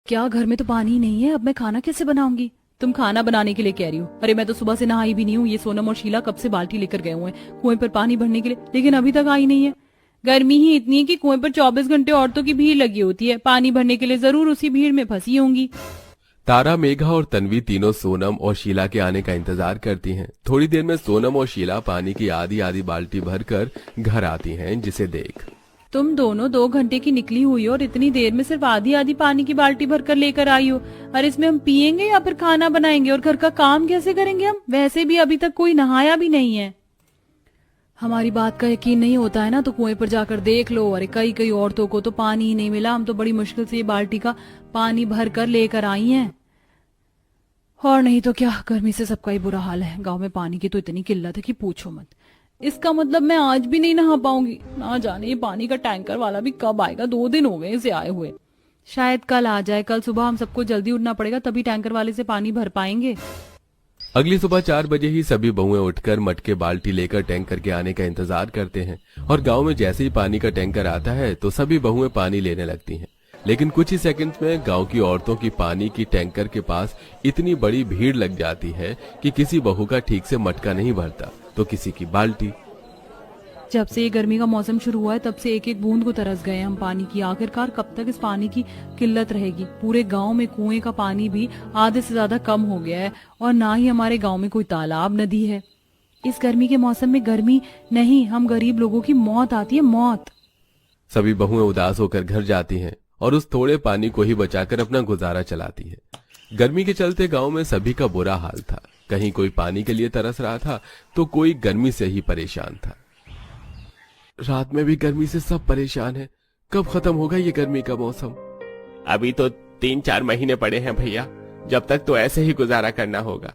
क्या घर में तो पानी ही नहीं है, अब मैं खाना कैसे बनाऊंगी? तुम खाना बनाने के लिए कह रही हो? अरे मैं तो सुबह से नहाई भी नहीं हूँ। ये सोनम और शीला कब से बाल्टी लेकर गए हुए हैं कुएं पर पानी भरने के लिए, लेकिन अभी तक आई नहीं है। गर्मी ही इतनी है कि कुएं पर 24 घंटे औरतों की भीड़ लगी होती है पानी भरने के लिए, जरूर उसी भीड़ में फंसी होंगी। तारा, मेघा और तन्वी तीनों सोनम और शीला के आने का इंतजार करती हैं। थोड़ी देर में सोनम और शीला पानी की आधी आधी बाल्टी भरकर घर आती हैं, जिसे देख तुम दोनों 2 घंटे की निकली हुई हो और इतनी देर में सिर्फ आधी आधी पानी की बाल्टी भर कर लेकर आई हो। और इसमें हम पियेंगे या फिर खाना बनाएंगे और घर का काम कैसे करेंगे हम? वैसे भी अभी तक कोई नहाया भी नहीं है। हमारी बात का यकीन नहीं होता है ना तो कुएं पर जाकर देख लो। अरे कई कई औरतों को तो पानी ही नहीं मिला, हम तो बड़ी मुश्किल से ये बाल्टी का पानी भर कर लेकर आई हैं। और नहीं तो क्या, गर्मी से सबका ही बुरा हाल है। गांव में पानी की तो इतनी किल्लत है कि पूछो मत। इसका मतलब मैं आज भी नहीं नहा पाऊंगी। ना जाने ये पानी का टैंकर वाला भी कब आएगा, 2 दिन हो गए इसे आए हुए। शायद कल आ जाए। कल सुबह हम सबको जल्दी उठना पड़ेगा, तभी टैंकर वाले से पानी भर पाएंगे। अगली सुबह 4 बजे ही सभी बहुएं उठकर मटके बाल्टी लेकर टैंकर के आने का इंतजार करते हैं। और गांव में जैसे ही पानी का टैंकर आता है तो सभी बहुएं पानी लेने लगती हैं। लेकिन कुछ ही सेकंड्स में गांव की औरतों की पानी की टैंकर के पास इतनी बड़ी भीड़ लग जाती है कि किसी बहू का ठीक से मटका नहीं भरता तो किसी की बाल्टी। जब से ये गर्मी का मौसम शुरू हुआ है तब से एक एक बूंद को तरस गए हम पानी की। आखिरकार कब तक इस पानी की किल्लत रहेगी? पूरे गांव में कुएं का पानी भी आधे से ज्यादा कम हो गया है और ना ही हमारे गांव में कोई तालाब नदी है। इस गर्मी के मौसम में गर्मी नहीं, हम गरीब लोगों की मौत आती है, मौत। सभी बहुएं उदास होकर घर जाती हैं और उस थोड़े पानी को ही बचाकर अपना गुजारा चलाती हैं। गर्मी के चलते गांव में सभी का बुरा हाल था। कहीं कोई पानी के लिए तरस रहा था तो कोई गर्मी से ही परेशान था। रात में भी गर्मी से सब परेशान है। कब खत्म होगा ये गर्मी का मौसम? अभी तो 3-4 महीने पड़े हैं भैया, जब तक तो ऐसे ही गुजारा करना होगा।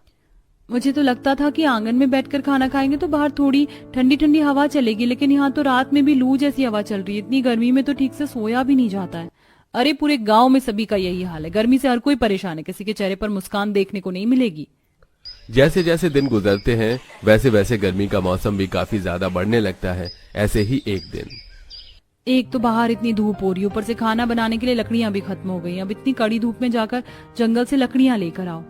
मुझे तो लगता था कि आंगन में बैठकर खाना खाएंगे तो बाहर थोड़ी ठंडी ठंडी हवा चलेगी, लेकिन यहाँ तो रात में भी लू जैसी हवा चल रही है। इतनी गर्मी में तो ठीक से सोया भी नहीं जाता है। अरे पूरे गांव में सभी का यही हाल है। गर्मी से हर कोई परेशान है, किसी के चेहरे पर मुस्कान देखने को नहीं मिलेगी। जैसे जैसे दिन गुजरते हैं वैसे वैसे गर्मी का मौसम भी काफी ज्यादा बढ़ने लगता है। ऐसे ही एक दिन, एक तो बाहर इतनी धूप हो रही, ऊपर से खाना बनाने के लिए लकड़ियां भी खत्म हो गई। अब इतनी कड़ी धूप में जाकर जंगल से लकड़ियां लेकर आओ।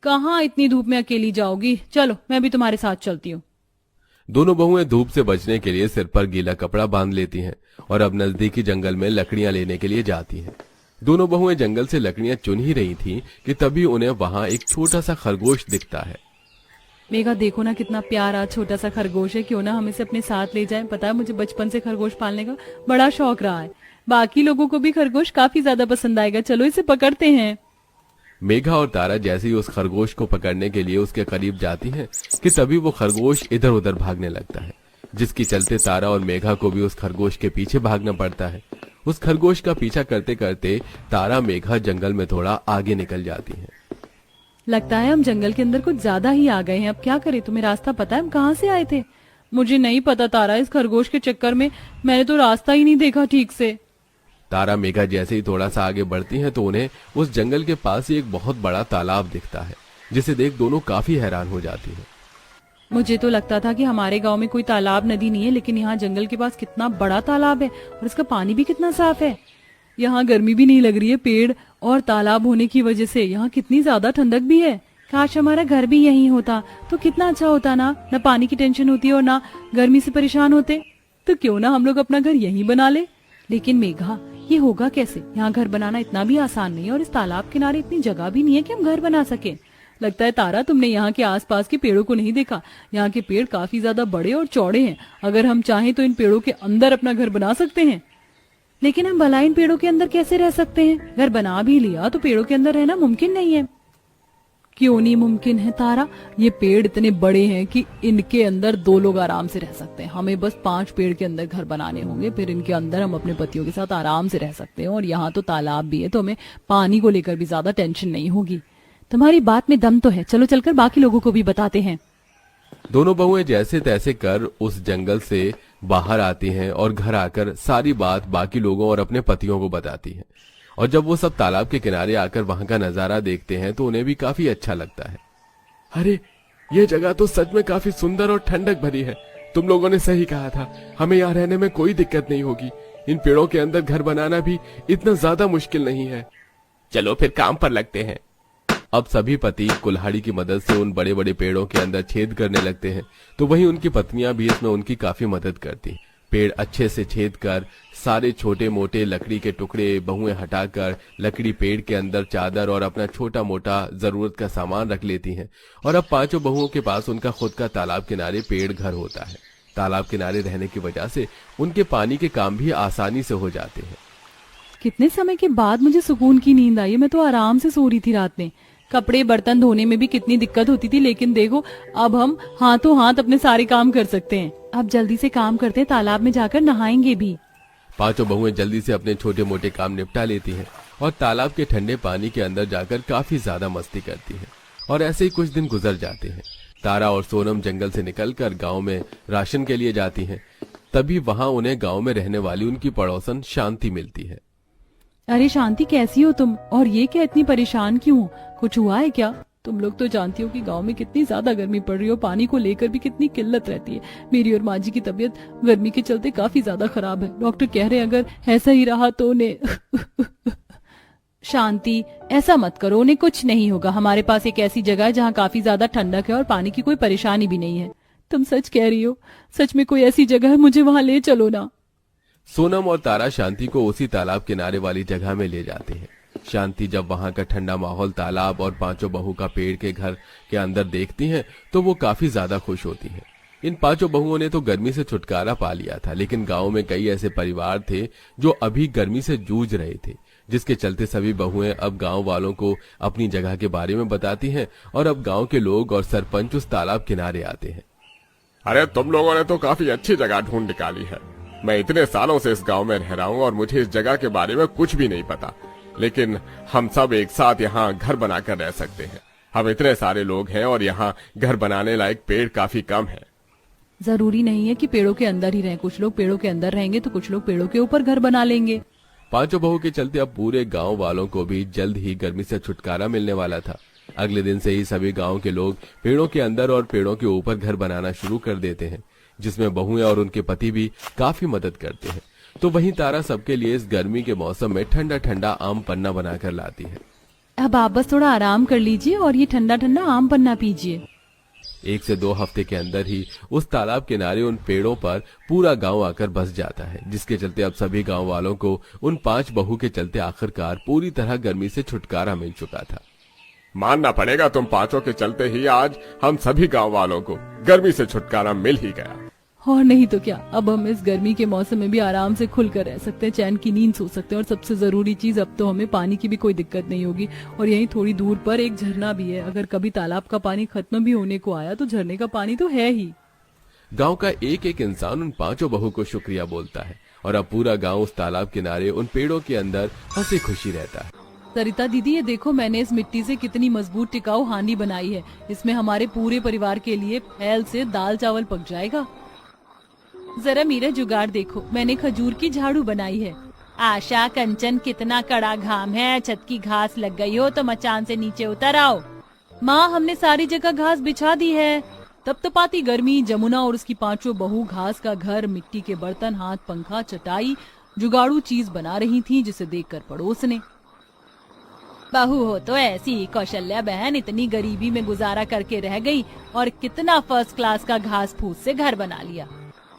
कहाँ इतनी धूप में अकेली जाओगी? चलो मैं भी तुम्हारे साथ चलती हूँ। दोनों बहुएं धूप से बचने के लिए सिर पर गीला कपड़ा बांध लेती हैं और अब नजदीकी जंगल में लकड़ियां लेने के लिए जाती हैं। दोनों बहुएं जंगल से लकड़ियां चुन ही रही थीं कि तभी उन्हें वहां एक छोटा सा खरगोश दिखता है। मेघा देखो ना कितना प्यारा छोटा सा खरगोश है, क्यों ना हम इसे अपने साथ ले जाएं। पता है मुझे बचपन से खरगोश पालने का बड़ा शौक रहा है। बाकी लोगों को भी खरगोश काफी ज्यादा पसंद आएगा। चलो इसे पकड़ते हैं। मेघा और तारा जैसे ही उस खरगोश को पकड़ने के लिए उसके करीब जाती हैं कि तभी वो खरगोश इधर उधर भागने लगता है, जिसके चलते तारा और मेघा को भी उस खरगोश के पीछे भागना पड़ता है। उस खरगोश का पीछा करते करते तारा मेघा जंगल में थोड़ा आगे निकल जाती हैं। लगता है हम जंगल के अंदर कुछ ज्यादा ही आ गए हैं। अब क्या करें? तुम्हें रास्ता पता है हम कहाँ से आए थे? मुझे नहीं पता तारा, इस खरगोश के चक्कर में मैंने तो रास्ता ही नहीं देखा ठीक से। तारा मेघा जैसे ही थोड़ा सा आगे बढ़ती हैं तो उन्हें उस जंगल के पास ही एक बहुत बड़ा तालाब दिखता है, जिसे देख दोनों काफी हैरान हो जाती हैं। मुझे तो लगता था कि हमारे गांव में कोई तालाब नदी नहीं है, लेकिन यहाँ जंगल के पास कितना बड़ा तालाब है और इसका पानी भी कितना साफ है। यहाँ गर्मी भी नहीं लग रही है, पेड़ और तालाब होने की वजह से यहाँ कितनी ज्यादा ठंडक भी है। काश हमारा घर भी यहीं होता तो कितना अच्छा होता ना। न पानी की टेंशन होती और ना गर्मी से परेशान होते। तो क्यों ना हम लोग अपना घर यहीं बना ले। लेकिन मेघा ये होगा कैसे? यहाँ घर बनाना इतना भी आसान नहीं है और इस तालाब किनारे इतनी जगह भी नहीं है कि हम घर बना सके। लगता है तारा तुमने यहाँ के आसपास के पेड़ों को नहीं देखा। यहाँ के पेड़ काफी ज्यादा बड़े और चौड़े हैं। अगर हम चाहें तो इन पेड़ों के अंदर अपना घर बना सकते हैं। लेकिन हम भला इन पेड़ों के अंदर कैसे रह सकते हैं? घर बना भी लिया तो पेड़ों के अंदर रहना मुमकिन नहीं है। क्यों नहीं मुमकिन है तारा? ये पेड़ इतने बड़े हैं कि इनके अंदर 2 लोग आराम से रह सकते हैं। हमें बस 5 पेड़ के अंदर घर बनाने होंगे, फिर इनके अंदर हम अपने पतियों के साथ आराम से रह सकते हैं। और यहाँ तो तालाब भी है तो हमें पानी को लेकर भी ज्यादा टेंशन नहीं होगी। तुम्हारी बात में दम तो है, चलो चलकर बाकी लोगों को भी बताते हैं। दोनों बहुएं जैसे तैसे कर उस जंगल से बाहर आती हैं और घर आकर सारी बात बाकी लोगों और अपने पतियों को बताती हैं। और जब वो सब तालाब के किनारे आकर वहां का नजारा देखते हैं तो उन्हें भी काफी अच्छा लगता है। अरे ये जगह तो सच में काफी सुंदर और ठंडक भरी है। तुम लोगों ने सही कहा था, हमें यहाँ रहने में कोई दिक्कत नहीं होगी। इन पेड़ों के अंदर घर बनाना भी इतना ज्यादा मुश्किल नहीं है। चलो फिर काम पर लगते हैं। अब सभी पति कुल्हाड़ी की मदद से उन बड़े बड़े पेड़ों के अंदर छेद करने लगते हैं, तो वहीं उनकी पत्नियां भी इसमें उनकी काफी मदद करती हैं। पेड़ अच्छे से छेद कर सारे छोटे मोटे लकड़ी के टुकड़े बहुएं हटाकर लकड़ी पेड़ के अंदर चादर और अपना छोटा मोटा जरूरत का सामान रख लेती हैं। और अब पांचों बहुओं के पास उनका खुद का तालाब किनारे पेड़ घर होता है। तालाब किनारे रहने की वजह से उनके पानी के काम भी आसानी से हो जाते हैं। कितने समय के बाद मुझे सुकून की नींद आई है। मैं तो आराम से सो रही थी रात में। कपड़े बर्तन धोने में भी कितनी दिक्कत होती थी, लेकिन देखो अब हम हाथों हाथ अपने सारे काम कर सकते हैं। अब जल्दी से काम करते हैं, तालाब में जाकर नहाएंगे भी। पांचों बहुएं जल्दी से अपने छोटे मोटे काम निपटा लेती हैं और तालाब के ठंडे पानी के अंदर जाकर काफी ज्यादा मस्ती करती हैं। और ऐसे ही कुछ दिन गुजर जाते हैं। तारा और सोनम जंगल से निकलकर गांव में राशन के लिए जाती हैं। तभी वहां उन्हें गांव में रहने वाली उनकी पड़ोसन शांति मिलती है। अरे शांति, कैसी हो तुम? और ये क्या इतनी परेशान क्यों हो? कुछ हुआ है क्या? तुम लोग तो जानती हो कि गांव में कितनी ज्यादा गर्मी पड़ रही हो, पानी को लेकर भी कितनी किल्लत रहती है। मेरी और माँ जी की तबीयत गर्मी के चलते काफी ज्यादा खराब है। डॉक्टर कह रहे हैं अगर ऐसा ही रहा तो उन्हें शांति, ऐसा मत करो, उन्हें कुछ नहीं होगा। हमारे पास एक ऐसी जगह है जहाँ काफी ज्यादा ठंडक है और पानी की कोई परेशानी भी नहीं है। तुम सच कह रही हो? सच में कोई ऐसी जगह है? मुझे वहाँ ले चलो ना। सोनम और तारा शांति को उसी तालाब किनारे वाली जगह में ले जाते हैं। शांति जब वहां का ठंडा माहौल, तालाब और पांचों बहू का पेड़ के घर के अंदर देखती हैं तो वो काफी ज्यादा खुश होती हैं। इन पांचों बहुओं ने तो गर्मी से छुटकारा पा लिया था, लेकिन गांव में कई ऐसे परिवार थे जो अभी गर्मी से जूझ रहे थे, जिसके चलते सभी बहुएं अब गांव वालों को अपनी जगह के बारे में बताती हैं और अब गांव के लोग और सरपंच उस तालाब किनारे आते हैं। अरे तुम लोगों ने तो काफी अच्छी जगह ढूंढ निकाली है। मैं इतने सालों से इस गांव में रह रहा हूँ और मुझे इस जगह के बारे में कुछ भी नहीं पता, लेकिन हम सब एक साथ यहाँ घर बनाकर रह सकते हैं। हम इतने सारे लोग हैं और यहाँ घर बनाने लायक पेड़ काफी कम है। जरूरी नहीं है कि पेड़ों के अंदर ही रहें। कुछ लोग पेड़ों के अंदर रहेंगे तो कुछ लोग पेड़ों के ऊपर घर बना लेंगे। पांचों बहू के चलते अब पूरे गांव वालों को भी जल्द ही गर्मी से छुटकारा मिलने वाला था। अगले दिन से ही सभी गांव के लोग पेड़ों के अंदर और पेड़ों के ऊपर घर बनाना शुरू कर देते हैं, जिसमें बहुएं और उनके पति भी काफी मदद करते हैं। तो वहीं तारा सबके लिए इस गर्मी के मौसम में ठंडा ठंडा आम पन्ना बनाकर लाती है। अब आप बस थोड़ा आराम कर लीजिए और ये ठंडा ठंडा आम पन्ना पीजिए। 1 से 2 हफ्ते के अंदर ही उस तालाब किनारे उन पेड़ों पर पूरा गांव आकर बस जाता है, जिसके चलते अब सभी गांव वालों को उन 5 बहू के चलते आखिरकार पूरी तरह गर्मी से छुटकारा मिल चुका था। मानना पड़ेगा, तुम पांचों के चलते ही आज हम सभी गांव वालों को गर्मी से छुटकारा मिल ही गया। और नहीं तो क्या, अब हम इस गर्मी के मौसम में भी आराम से खुलकर रह सकते हैं, चैन की नींद सो सकते हैं। और सबसे जरूरी चीज, अब तो हमें पानी की भी कोई दिक्कत नहीं होगी। और यहीं थोड़ी दूर पर एक झरना भी है। अगर कभी तालाब का पानी खत्म भी होने को आया तो झरने का पानी तो है ही। गांव का एक एक इंसान उन 5 बहू को शुक्रिया बोलता है और अब पूरा गांव उस तालाब किनारे उन पेड़ों के अंदर हंसी खुशी रहता है। सरिता दीदी, ये देखो मैंने इस मिट्टी से कितनी मजबूत टिकाऊ हांडी बनाई है। इसमें हमारे पूरे परिवार के लिए फैल से दाल चावल पक जाएगा। जरा मेरा जुगाड़ देखो, मैंने खजूर की झाड़ू बनाई है। आशा, कंचन, कितना कड़ा घाम है, छत की घास लग गई हो तो मचान से नीचे उतर आओ। माँ, हमने सारी जगह घास बिछा दी है। तब तपाती गर्मी, जमुना और उसकी 5 बहू घास का घर, मिट्टी के बर्तन, हाथ पंखा, चटाई, जुगाड़ू चीज बना रही थी, जिसे देखकर पड़ोस ने, बहू हो तो ऐसी, कौशल्या बहन इतनी गरीबी में गुजारा करके रह गई और कितना फर्स्ट क्लास का घास फूस से घर बना लिया।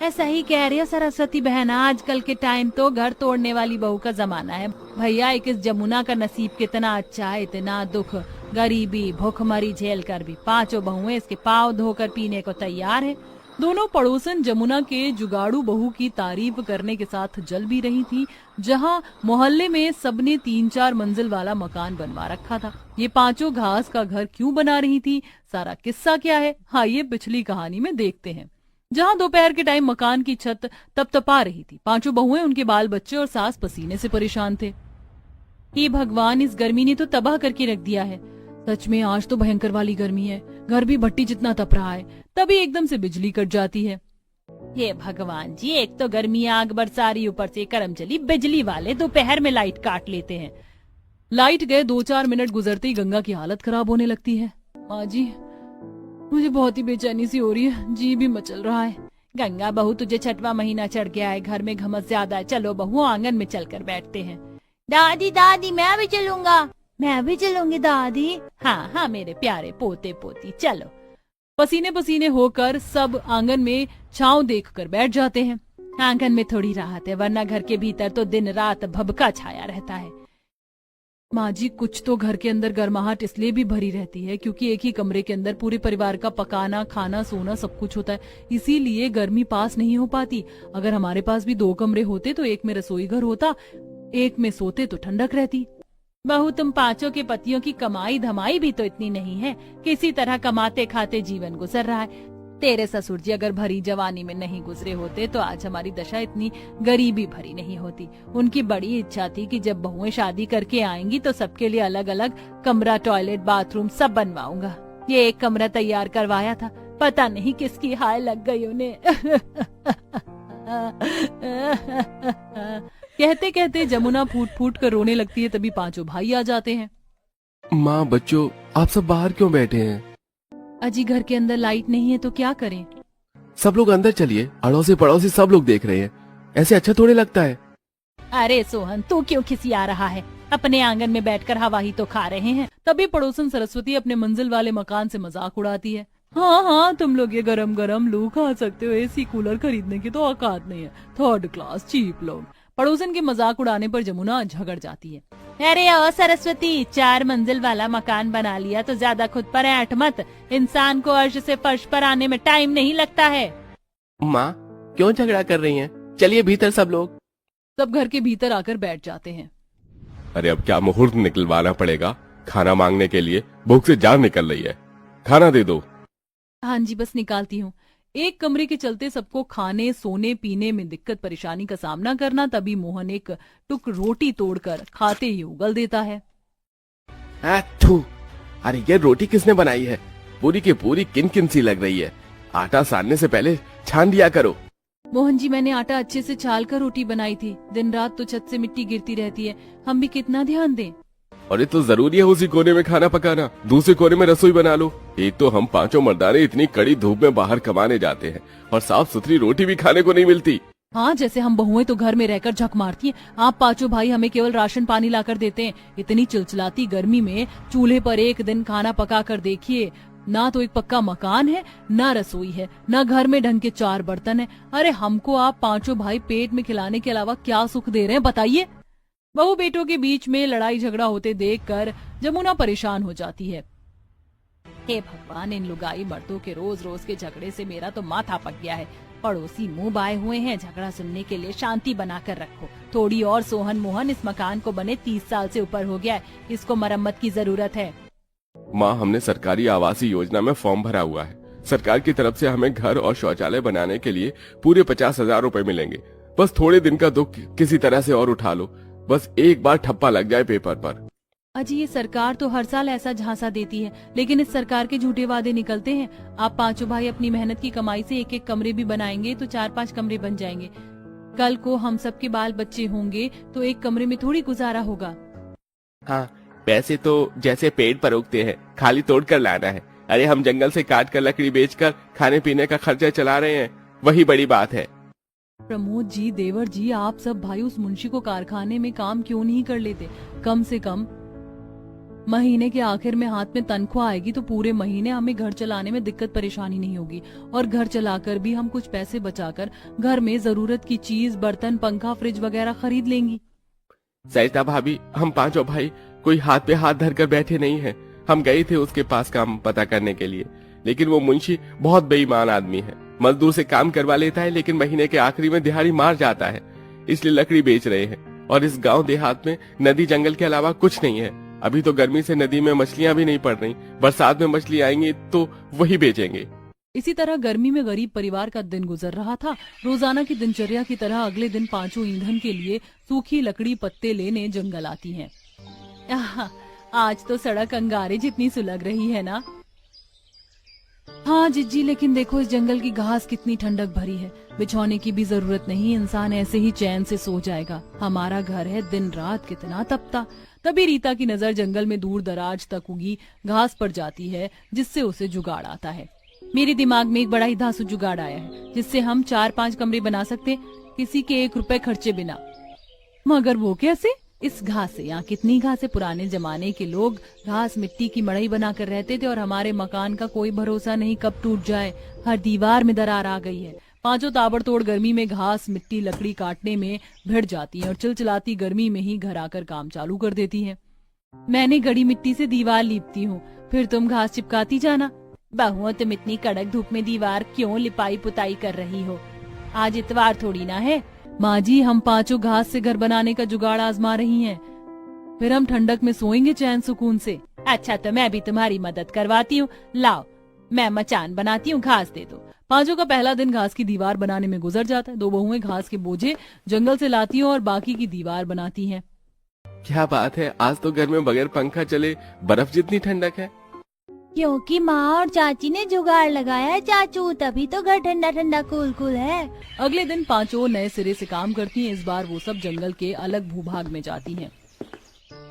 ऐसा ही कह रही है सरस्वती बहन, आजकल के टाइम तो घर तोड़ने वाली बहू का जमाना है। भैया, एक इस जमुना का नसीब कितना अच्छा है, इतना दुख, गरीबी, भूखमरी झेल कर भी 5 बहुएं इसके पाँव धोकर पीने को तैयार है। दोनों पड़ोसन जमुना के जुगाड़ू बहू की तारीफ करने के साथ जल भी रही थी। जहां मोहल्ले में सबने 3-4 मंजिल वाला मकान बनवा रखा था, ये 5 घास का घर क्यों बना रही थी, सारा किस्सा क्या है, आइए पिछली कहानी में देखते हैं। जहां दोपहर के टाइम मकान की छत तपतपा रही थी, 5 बहुएं, उनके बाल बच्चे और सास पसीने से परेशान थे। हे भगवान, इस गर्मी ने तो तबाह करके रख दिया है। सच में आज तो भयंकर वाली गर्मी है, घर भी भट्टी जितना तप रहा है। तभी एकदम से बिजली कट जाती है। हे भगवान जी, एक तो गर्मी आग बरसा रही, ऊपर से करमचली बिजली वाले दोपहर में लाइट काट लेते हैं। लाइट गए 2-4 मिनट गुजरते ही गंगा की हालत खराब होने लगती है। माँ जी, मुझे बहुत ही बेचैनी सी हो रही है, जी भी मचल रहा है। गंगा बहू, तुझे 6वां महीना चढ़ गया है, घर में घमस ज्यादा है। चलो बहू, आंगन में चलकर बैठते हैं। दादी दादी, मैं भी चलूंगा। मैं भी चलूंगी दादी। हाँ हाँ मेरे प्यारे पोते पोती चलो। पसीने पसीने होकर सब आंगन में छांव देखकर बैठ जाते हैं। आंगन में थोड़ी राहत है, वरना घर के भीतर तो दिन रात भभका छाया रहता है। माँ जी, कुछ तो घर के अंदर गर्माहट इसलिए भी भरी रहती है क्योंकि एक ही कमरे के अंदर पूरे परिवार का पकाना, खाना, सोना सब कुछ होता है, इसीलिए गर्मी पास नहीं हो पाती। अगर हमारे पास भी 2 कमरे होते तो एक में रसोई घर होता, एक में सोते तो ठंडक रहती। बहू, तुम पांचों के पतियों की कमाई धमाई भी तो इतनी नहीं है, किसी तरह कमाते खाते जीवन गुजर रहा है। तेरे ससुर जी अगर भरी जवानी में नहीं गुजरे होते तो आज हमारी दशा इतनी गरीबी भरी नहीं होती। उनकी बड़ी इच्छा थी कि जब बहुएं शादी करके आएंगी तो सबके लिए अलग अलग कमरा, टॉयलेट, बाथरूम सब बनवाऊंगा। ये एक कमरा तैयार करवाया था, पता नहीं किसकी हाय लग गई उन्हें। कहते कहते जमुना फूट फूट कर रोने लगती है। तभी पांचों भाई आ जाते हैं। माँ, बच्चों, आप सब बाहर क्यों बैठे हैं? अजी, घर के अंदर लाइट नहीं है तो क्या करें? सब लोग अंदर चलिए, अड़ोसी पड़ोसी सब लोग देख रहे हैं, ऐसे अच्छा थोड़े लगता है। अरे सोहन, तू क्यों खिसिया रहा है? अपने आंगन में बैठकर हवा ही तो खा रहे हैं। तभी पड़ोसन सरस्वती अपने मंजिल वाले मकान से मजाक उड़ाती है। हाँ हाँ, तुम लोग ये गरम गरम लू खा सकते हो, एसी कूलर खरीदने की तो औकात नहीं है, 3rd क्लास चीप लोग। पड़ोसन के मजाक उड़ाने पर जमुना झगड़ जाती है। अरे ओ सरस्वती, 4 मंजिल वाला मकान बना लिया तो ज्यादा खुद पर ऐंठ मत। इंसान को अर्श से फर्श पर आने में टाइम नहीं लगता है। माँ, क्यों झगड़ा कर रही हैं? चलिए भीतर सब लोग। सब घर के भीतर आकर बैठ जाते हैं। अरे अब क्या मुहूर्त निकलवाना पड़ेगा खाना मांगने के लिए, भूख से जान निकल रही है, खाना दे दो। हाँ जी, बस निकालती हूँ। एक कमरे के चलते सबको खाने, सोने, पीने में दिक्कत परेशानी का सामना करना। तभी मोहन एक टुक रोटी तोड़कर खाते ही उगल देता है। थू, अरे ये रोटी किसने बनाई है? पूरी की पूरी किन किन सी लग रही है। आटा सानने से पहले छान दिया करो। मोहन जी, मैंने आटा अच्छे से छाल कर रोटी बनाई थी। दिन रात तो छत से मिट्टी गिरती रहती है, हम भी कितना ध्यान दें। और ये तो जरूरी है उसी कोने में खाना पकाना, दूसरे कोने में रसोई बना लो। एक तो हम पांचों मर्दाने इतनी कड़ी धूप में बाहर कमाने जाते हैं और साफ सुथरी रोटी भी खाने को नहीं मिलती। हाँ, जैसे हम बहुएं तो घर में रहकर झक मारती हैं, आप पांचों भाई हमें केवल राशन पानी लाकर देते हैं। इतनी चिलचिलाती गर्मी में चूल्हे पर एक दिन खाना पका कर देखिए, ना तो एक पक्का मकान है, ना रसोई है, ना घर में ढंग के 4 बर्तन है। अरे हमको आप पांचों भाई पेट में खिलाने के अलावा क्या सुख दे रहे हैं, बताइए। बहू बेटों के बीच में लड़ाई झगड़ा होते देखकर जमुना परेशान हो जाती है। हे भगवान, इन लुगाई मर्दों के रोज रोज के झगड़े से मेरा तो माथा पक गया है। पड़ोसी मुंह बाए हुए हैं, झगड़ा सुनने के लिए शांति बनाकर रखो थोड़ी और। सोहन मोहन, इस मकान को बने 30 साल से ऊपर हो गया है, इसको मरम्मत की जरूरत है। माँ, हमने सरकारी आवासीय योजना में फॉर्म भरा हुआ है। सरकार की तरफ से हमें घर और शौचालय बनाने के लिए पूरे 50,000 रुपए मिलेंगे। बस थोड़े दिन का दुख किसी तरह से और उठा लो, बस एक बार ठप्पा लग जाए पेपर पर। अजी, ये सरकार तो हर साल ऐसा झांसा देती है, लेकिन इस सरकार के झूठे वादे निकलते हैं। आप पांचों भाई अपनी मेहनत की कमाई से एक एक कमरे भी बनाएंगे तो 4-5 कमरे बन जाएंगे। कल को हम सबके बाल बच्चे होंगे तो एक कमरे में थोड़ी गुजारा होगा। हाँ, पैसे तो जैसे पेड़ पर उगते हैं, खाली तोड़ कर लाना है। अरे हम जंगल से काट कर लकड़ी बेचकर खाने पीने का खर्चा चला रहे हैं, वही बड़ी बात है। प्रमोद जी, देवर जी, आप सब भाई उस मुंशी को कारखाने में काम क्यों नहीं कर लेते? कम से कम महीने के आखिर में हाथ में तनख्वाह आएगी तो पूरे महीने हमें घर चलाने में दिक्कत परेशानी नहीं होगी, और घर चलाकर भी हम कुछ पैसे बचाकर घर में जरूरत की चीज, बर्तन, पंखा, फ्रिज वगैरह खरीद लेंगी। सरिता भाभी, हम पांचों भाई कोई हाथ पे हाथ धरकर बैठे नहीं हैं। हम गए थे उसके पास काम पता करने के लिए, लेकिन वो मुंशी बहुत बेईमान आदमी है। मजदूर से काम करवा लेता है लेकिन महीने के आखिरी में दिहाड़ी मार जाता है, इसलिए लकड़ी बेच रहे हैं। और इस गांव देहात में नदी जंगल के अलावा कुछ नहीं है। अभी तो गर्मी से नदी में मछलियां भी नहीं पड़ रही, बरसात में मछली आएंगी तो वही बेचेंगे। इसी तरह गर्मी में गरीब परिवार का दिन गुजर रहा था। रोजाना की दिनचर्या की तरह अगले दिन पांचों ईंधन के लिए सूखी लकड़ी पत्ते लेने जंगल आती हैं। आज तो सड़क अंगारे जितनी सुलग रही है ना। हाँ जिज्जी, लेकिन देखो इस जंगल की घास कितनी ठंडक भरी है, बिछौने की भी जरूरत नहीं, इंसान ऐसे ही चैन से सो जाएगा। हमारा घर है, दिन रात कितना तपता। तभी रीता की नजर जंगल में दूर दराज तक उगी घास पर जाती है, जिससे उसे जुगाड़ आता है। मेरे दिमाग में एक बड़ा ही धांसू जुगाड़ आया है, जिससे हम 4-5 कमरे बना सकते, किसी के 1 रुपए खर्चे बिना। मगर वो कैसे? इस घास से, यहाँ कितनी घास है। पुराने जमाने के लोग घास मिट्टी की मड़ई बनाकर रहते थे और हमारे मकान का कोई भरोसा नहीं कब टूट जाए, हर दीवार में दरार आ गई है। पांचों ताबड़तोड़ गर्मी में घास मिट्टी लकड़ी काटने में भिड़ जाती हैं और चिलचिलाती गर्मी में ही घर आकर काम चालू कर देती हैं। मैंने गड़ी मिट्टी से दीवार लीपती हूँ, फिर तुम घास चिपकाती जाना। बहुओं, तुम इतनी कड़क धूप में दीवार क्यों लिपाई पुताई कर रही हो? आज इतवार थोड़ी ना है। माँ जी, हम पांचों घास से घर बनाने का जुगाड़ आजमा रही हैं, फिर हम ठंडक में सोएंगे चैन सुकून से। अच्छा, तो मैं भी तुम्हारी मदद करवाती हूँ। लाओ, मैं मचान बनाती हूँ, घास दे दो। पांचों का पहला दिन घास की दीवार बनाने में गुजर जाता है। दो बहुएं घास के बोझे जंगल से लाती हैं और बाकी की दीवार बनाती हैं। क्या बात है, आज तो घर में बगैर पंखा चले बर्फ जितनी ठंडक है। क्योंकि माँ और चाची ने जुगाड़ लगाया है चाचू, तभी तो घर ठंडा ठंडा कूल कूल है। अगले दिन पांचों नए सिरे से काम करती हैं। इस बार वो सब जंगल के अलग भूभाग में जाती हैं।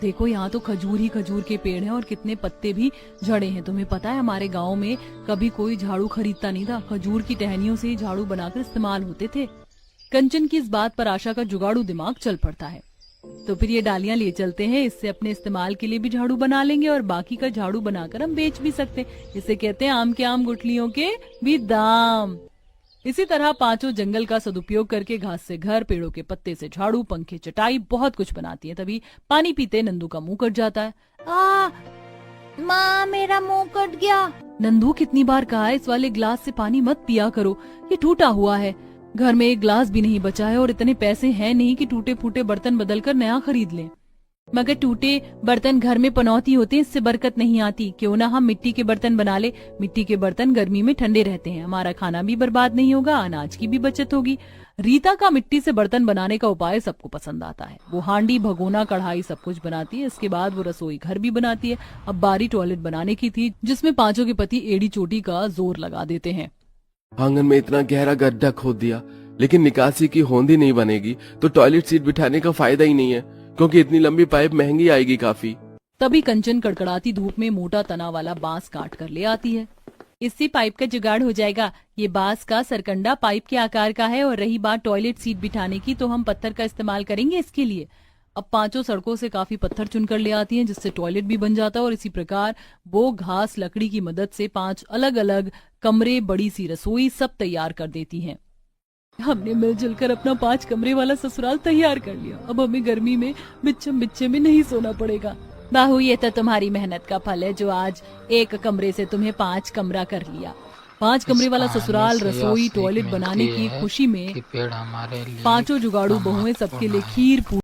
देखो, यहाँ तो खजूर ही खजूर के पेड़ हैं और कितने पत्ते भी झड़े हैं। तुम्हें पता है, हमारे गांव में कभी कोई झाड़ू खरीदता नहीं था। खजूर की टहनियों से ही झाड़ू बनाकर इस्तेमाल होते थे। कंचन की इस बात पर आशा का जुगाड़ू दिमाग चल पड़ता है। तो फिर ये डालियां ले चलते हैं, इससे अपने इस्तेमाल के लिए भी झाड़ू बना लेंगे और बाकी का झाड़ू बनाकर हम बेच भी सकते हैं। इसे कहते हैं आम के आम गुठलियों के भी दाम। इसी तरह पांचों जंगल का सदुपयोग करके घास से घर, पेड़ों के पत्ते से झाड़ू, पंखे, चटाई, बहुत कुछ बनाती है। तभी पानी पीते नंदू का मुंह कट जाता है। माँ, मेरा मुंह कट गया। नंदू, कितनी बार कहा है इस वाले ग्लास से पानी मत पिया करो, ये टूटा हुआ है। घर में एक ग्लास भी नहीं बचा है और इतने पैसे हैं नहीं कि टूटे फूटे बर्तन बदलकर नया खरीद लें। मगर टूटे बर्तन घर में पनौती होते हैं, इससे बरकत नहीं आती। क्यों ना हम मिट्टी के बर्तन बना ले। मिट्टी के बर्तन गर्मी में ठंडे रहते हैं, हमारा खाना भी बर्बाद नहीं होगा, अनाज की भी बचत होगी। रीता का मिट्टी से बर्तन बनाने का उपाय सबको पसंद आता है। वो हांडी, भगोना, कढ़ाई सब कुछ बनाती है। इसके बाद वो रसोई घर भी बनाती है। अब बारी टॉयलेट बनाने की थी, जिसमें पांचों के पति एड़ी चोटी का जोर लगा देते हैं। आंगन में इतना गहरा गड्ढा खोद दिया, लेकिन निकासी की होंदी नहीं बनेगी तो टॉयलेट सीट बिठाने का फायदा ही नहीं है, क्योंकि इतनी लंबी पाइप महंगी आएगी काफी। तभी कंचन कड़कड़ाती धूप में मोटा तना वाला बांस काट कर ले आती है। इससे पाइप का जुगाड़ हो जाएगा। ये बांस का सरकंडा पाइप के आकार का है। और रही बात टॉयलेट सीट बिठाने की, तो हम पत्थर का इस्तेमाल करेंगे इसके लिए। अब पांचों सड़कों से काफी पत्थर चुनकर ले आती हैं, जिससे टॉयलेट भी बन जाता है। और इसी प्रकार वो घास लकड़ी की मदद से 5 अलग अलग कमरे, बड़ी सी रसोई सब तैयार कर देती हैं। हमने मिलजुल कर अपना 5 कमरे वाला ससुराल तैयार कर लिया। अब हमें गर्मी में बिच्छम बिच्छे में नहीं सोना पड़ेगा। बाहू, ये तो तुम्हारी मेहनत का फल है, जो आज 1 कमरे से तुम्हें 5 कमरा कर लिया। 5 कमरे वाला ससुराल, रसोई, टॉयलेट बनाने की खुशी में पेड़ हमारे लिए पांचों जुगाड़ू बहुएं सबके लिए खीर